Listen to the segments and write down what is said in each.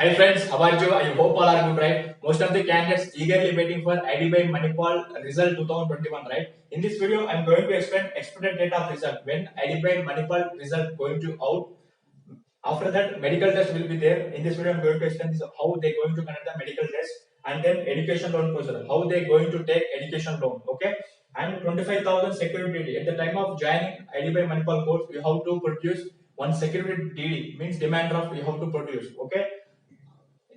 Hi friends, how are you? I hope all are good, right? Most of the candidates eagerly waiting for ID by Manipal result 2021, right? In this video, I'm going to explain expected date of result when ID by Manipal result going to out. After that, medical test will be there. In this video, I'm going to explain this, how they going to conduct the medical test, and then education loan procedure, how they going to take education loan, okay? And 25,000 security at the time of joining ID by Manipal course, you have to produce one security DD, means demand draft you have to produce, okay?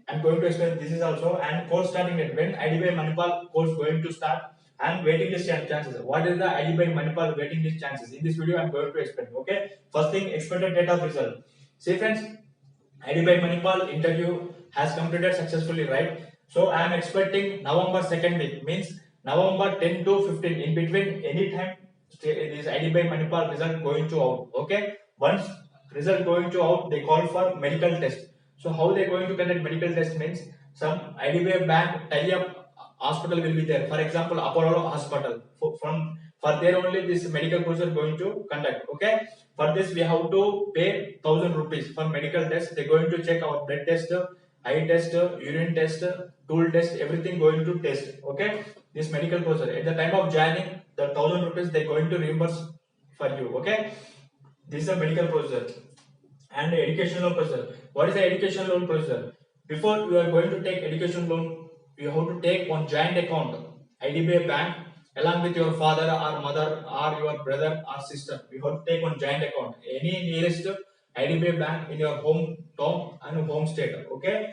I'm going to explain this is also, and course starting date when ID by Manipal course going to start, and waiting list chances. What is the ID by Manipal waiting list chances? In this video, I'm going to explain. Okay. First thing, expected date of result. See friends, ID by Manipal interview has completed successfully, right? So I am expecting November second week, means November 10 to 15. In between, any time this ID by Manipal result going to out. Okay. Once result going to out, they call for medical test. So how they going to conduct medical test means some IDBI bank tie-up hospital will be there. For example, Apollo Hospital. For there only this medical procedure going to conduct. Okay. For this we have to pay 1,000 rupees for medical test. They're going to check our blood test, eye test, urine test, stool test, everything going to test. Okay. This medical procedure. At the time of joining, the 1,000 rupees they're going to reimburse for you. Okay. This is a medical procedure. And the education loan procedure. What is the education loan procedure? Before you are going to take education loan, you have to take one joint account, IDBI bank, along with your father or mother or your brother or sister. You have to take one joint account. Any nearest IDBI bank in your hometown and home state. Okay.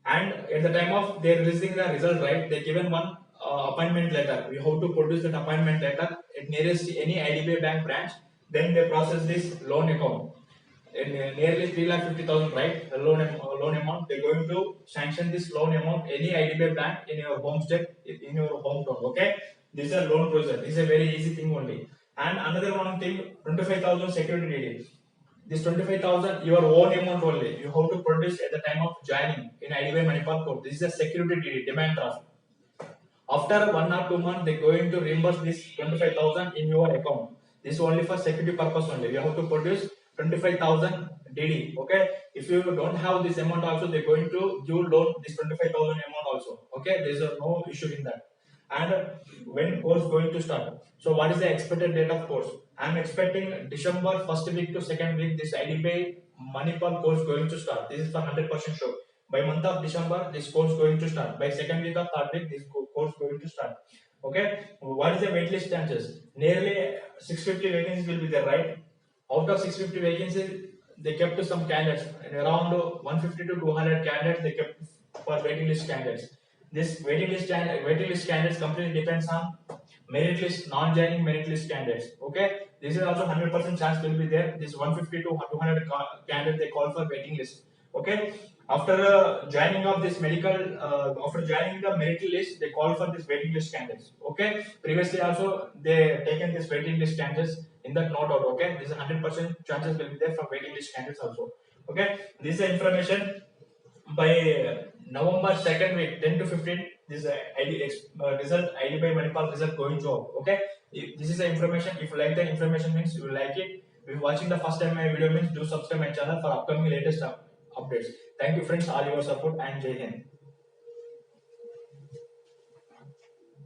And at the time of they releasing the result, right? They given one appointment letter. We have to produce that appointment letter at nearest any IDBI bank branch. Then they process this loan account in nearly 3,50,000, right? The loan amount. They're going to sanction this loan amount any IDBI bank in your home state, in your hometown. Okay, this is a loan process. This is a very easy thing only. And another one thing, 25,000 security DD. This 25,000 your own amount only. You have to produce at the time of joining in IDBI Manipal code. This is a security DD, demand draft. After 1 or 2 months, they're going to reimburse this 25,000 in your account. This is only for security purpose only. You have to produce 25,000 DD. Okay. If you don't have this amount also, they're going to give loan this 25,000 amount also. Okay. There's no issue in that. And when course going to start? So what is the expected date of course? I'm expecting December first week to second week. This IDBI Manipal course going to start. This is for 100% sure. By month of December, this course going to start. By second week or third week, this course going to start. Okay. What is the waitlist chances? Nearly 650 vacancies will be there, right? Out of 650 vacancies, they kept some candidates, and around 150 to 200 candidates they kept for waiting list candidates. This waiting list candidates completely depends on merit list, non-joining merit list candidates. Okay, this is also 100% chance will be there. This 150 to 200 candidates they call for waiting list. Okay, after joining of this medical, after joining the merit list, they call for this waiting list candidates. Okay, previously also they taken this waiting list candidates in that note out. Okay, this is 100% chances will be there for waiting list candidates also. Okay, this is the information by November second week, 10 to 15. This result ID by Manipal result going to out. Okay, this is the information. If you like the information, means you like it. If you're watching the first time my video, means do subscribe my channel for upcoming latest updates. Thank you friends, all your support, and Jai Hind.